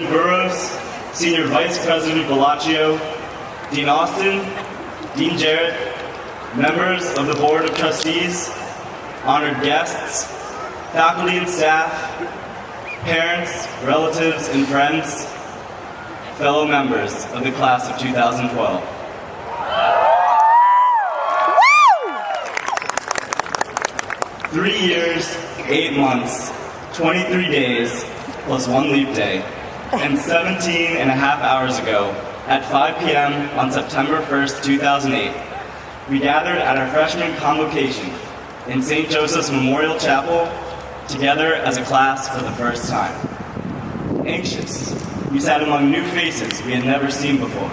Burroughs, Senior Vice President Bellaccio, Dean Austin, Dean Jarrett, members of the Board of Trustees, honored guests, faculty and staff, parents, relatives, and friends, fellow members of the class of 2012. Woo! 3 years, 8 months, 23 days, plus 1 leap day, and 17 and a half hours ago, at 5 p.m. on September 1st, 2008, we gathered at our freshman convocation in St. Joseph's Memorial Chapel, together as a class for the first time. Anxious, we sat among new faces we had never seen before.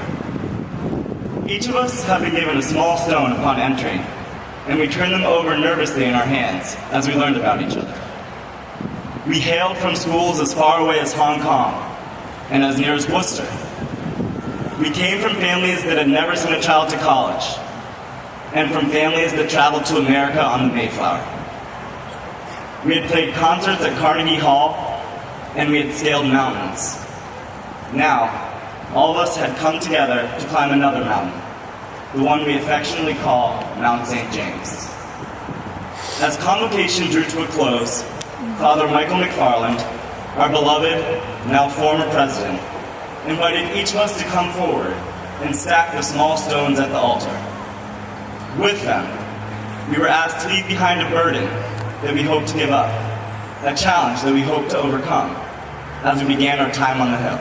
Each of us had been given a small stone upon entering, and we turned them over nervously in our hands as we learned about each other. We hailed from schools as far away as Hong Kong and as near as Worcester. We came from families that had never sent a child to college, and from families that traveled to America on the Mayflower. We had played concerts at Carnegie Hall, and we had scaled mountains. Now, all of us had come together to climb another mountain, the one we affectionately call Mount St. James. As convocation drew to a close, Father Michael McFarland, our beloved, now former president, invited each of us to come forward and stack the small stones at the altar. With them, we were asked to leave behind a burden that we hoped to give up, a challenge that we hoped to overcome as we began our time on the hill.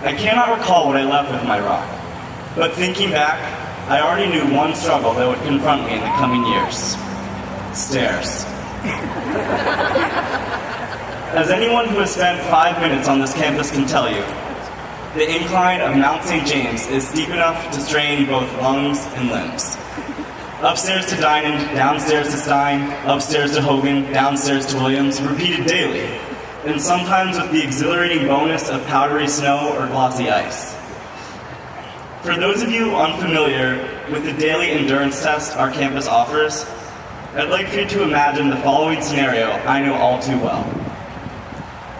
I cannot recall what I left with my rock, but thinking back, I already knew one struggle that would confront me in the coming years: stairs. As anyone who has spent 5 minutes on this campus can tell you, the incline of Mount St. James is steep enough to strain both lungs and limbs. Upstairs to Dinan, downstairs to Stein, upstairs to Hogan, downstairs to Williams, repeated daily, and sometimes with the exhilarating bonus of powdery snow or glossy ice. For those of you unfamiliar with the daily endurance test our campus offers, I'd like for you to imagine the following scenario I know all too well.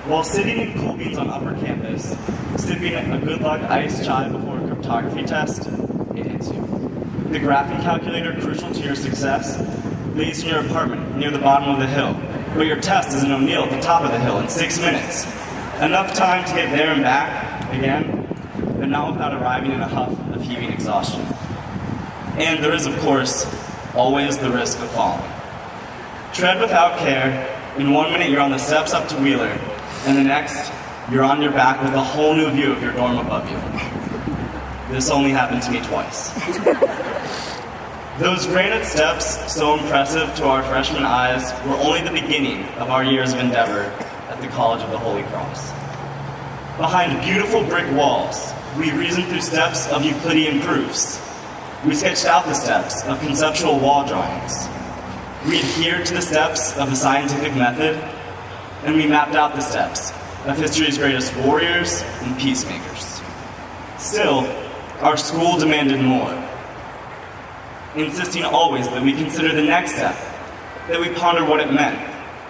While sitting in cool beans on upper campus, sipping a good luck iced chai before a cryptography test, it hits you. The graphing calculator crucial to your success lays in your apartment near the bottom of the hill, but your test is in O'Neill at the top of the hill in 6 minutes. Enough time to get there and back again, but not without arriving in a huff of heaving exhaustion. And there is, of course, always the risk of falling. Tread without care. In 1 minute you're on the steps up to Wheeler, and the next, you're on your back with a whole new view of your dorm above you. This only happened to me twice. Those granite steps, so impressive to our freshman eyes, were only the beginning of our years of endeavor at the College of the Holy Cross. Behind beautiful brick walls, we reasoned through steps of Euclidean proofs. We sketched out the steps of conceptual wall drawings. We adhered to the steps of the scientific method, and we mapped out the steps of history's greatest warriors and peacemakers. Still, our school demanded more, insisting always that we consider the next step, that we ponder what it meant,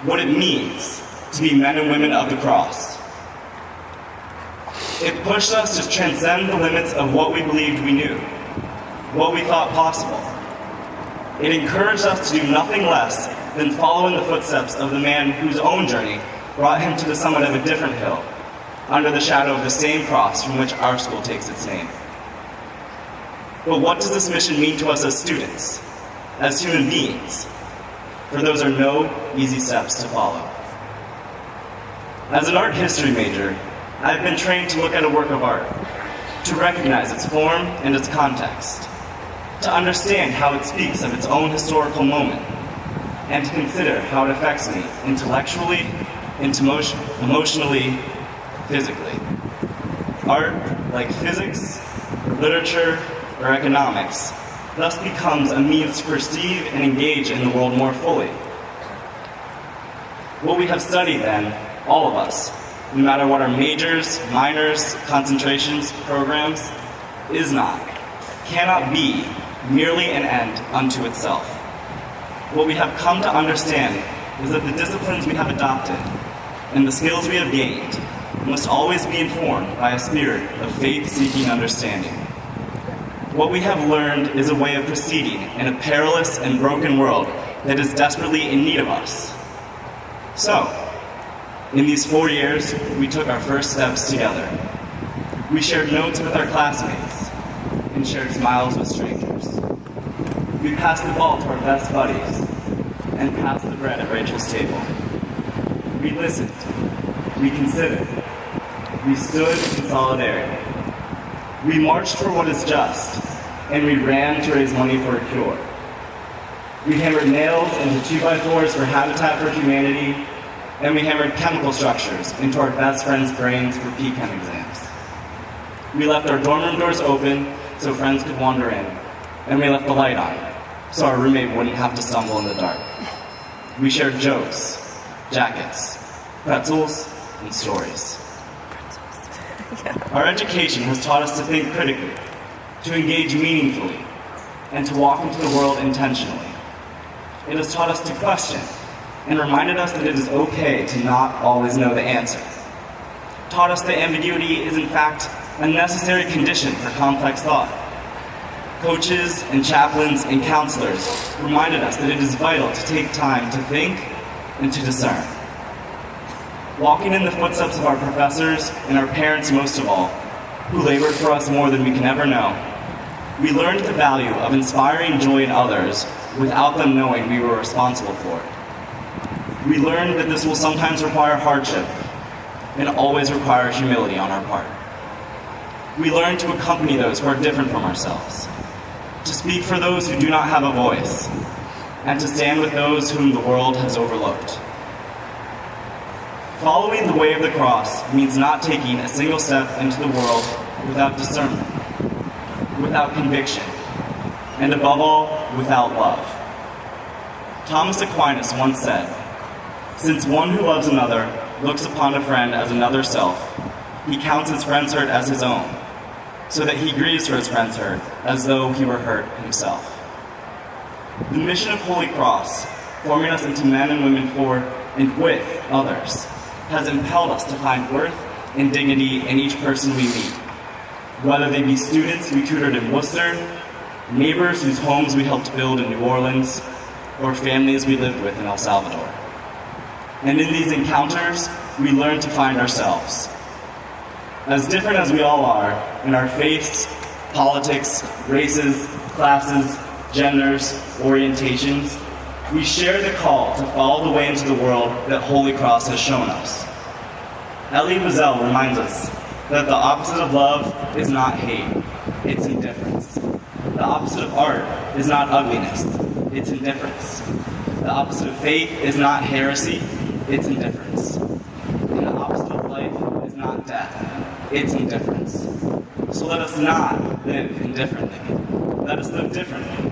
what it means to be men and women of the cross. It pushed us to transcend the limits of what we believed we knew, what we thought possible. It encouraged us to do nothing less than follow in the footsteps of the man whose own journey brought him to the summit of a different hill, under the shadow of the same cross from which our school takes its name. But what does this mission mean to us as students, as human beings? For those are no easy steps to follow. As an art history major, I've been trained to look at a work of art, to recognize its form and its context, to understand how it speaks of its own historical moment, and to consider how it affects me intellectually, emotionally, physically. Art, like physics, literature, or economics, thus becomes a means to perceive and engage in the world more fully. What we have studied then, all of us, no matter what our majors, minors, concentrations, programs, is not, cannot be merely an end unto itself. What we have come to understand is that the disciplines we have adopted and the skills we have gained must always be informed by a spirit of faith-seeking understanding. What we have learned is a way of proceeding in a perilous and broken world that is desperately in need of us. So, in these 4 years, we took our first steps together. We shared notes with our classmates and shared smiles with strangers. We passed the ball to our best buddies and passed the bread at Rachel's table. We listened. We considered. We stood in solidarity. We marched for what is just, and we ran to raise money for a cure. We hammered nails into 2x4s for Habitat for Humanity, and we hammered chemical structures into our best friends' brains for P-Chem exams. We left our dorm room doors open so friends could wander in, and we left the light on so our roommate wouldn't have to stumble in the dark. We shared jokes, jackets, pretzels, and stories. Our education has taught us to think critically, to engage meaningfully, and to walk into the world intentionally. It has taught us to question and reminded us that it is okay to not always know the answer. Taught us that ambiguity is in fact a necessary condition for complex thought. Coaches and chaplains and counselors reminded us that it is vital to take time to think and to discern. Walking in the footsteps of our professors and our parents most of all, who labored for us more than we can ever know, we learned the value of inspiring joy in others without them knowing we were responsible for it. We learned that this will sometimes require hardship and always require humility on our part. We learned to accompany those who are different from ourselves, to speak for those who do not have a voice, and to stand with those whom the world has overlooked. Following the way of the cross means not taking a single step into the world without discernment, without conviction, and above all, without love. Thomas Aquinas once said, "Since one who loves another looks upon a friend as another self, he counts his friend's hurt as his own, so that he grieves for his friend's hurt as though he were hurt himself." The mission of Holy Cross, forming us into men and women for and with others, has impelled us to find worth and dignity in each person we meet, whether they be students we tutored in Worcester, neighbors whose homes we helped build in New Orleans, or families we lived with in El Salvador. And in these encounters, we learn to find ourselves. As different as we all are in our faiths, politics, races, classes, genders, orientations, we share the call to follow the way into the world that Holy Cross has shown us. Elie Wiesel reminds us that the opposite of love is not hate, it's indifference. The opposite of art is not ugliness, it's indifference. The opposite of faith is not heresy, it's indifference. And the opposite of life is not death, it's indifference. So let us not live indifferently. Let us live differently.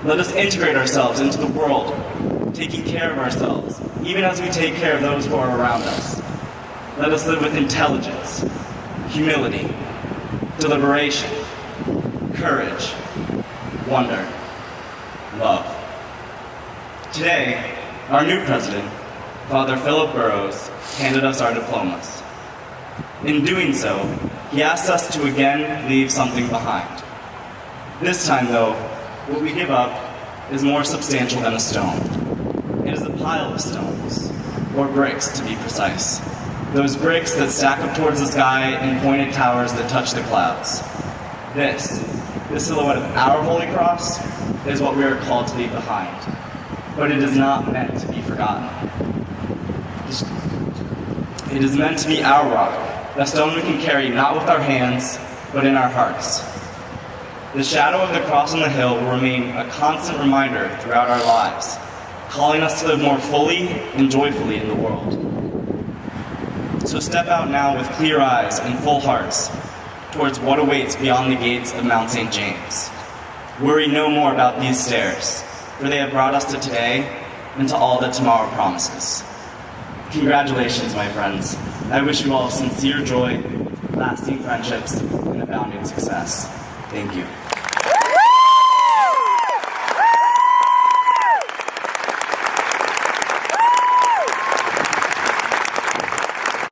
Let us integrate ourselves into the world, taking care of ourselves, even as we take care of those who are around us. Let us live with intelligence, humility, deliberation, courage, wonder, love. Today, our new president, Father Philip Burrows, handed us our diplomas. In doing so, he asked us to again leave something behind. This time, though, what we give up is more substantial than a stone. It is a pile of stones, or bricks to be precise. Those bricks that stack up towards the sky in pointed towers that touch the clouds. This silhouette of our Holy Cross, is what we are called to leave behind. But it is not meant to be forgotten. It is meant to be our rock, a stone we can carry not with our hands, but in our hearts. The shadow of the cross on the hill will remain a constant reminder throughout our lives, calling us to live more fully and joyfully in the world. So step out now with clear eyes and full hearts towards what awaits beyond the gates of Mount St. James. Worry no more about these stairs, for they have brought us to today and to all that tomorrow promises. Congratulations, my friends. I wish you all sincere joy, lasting friendships, and abounding success. Thank you.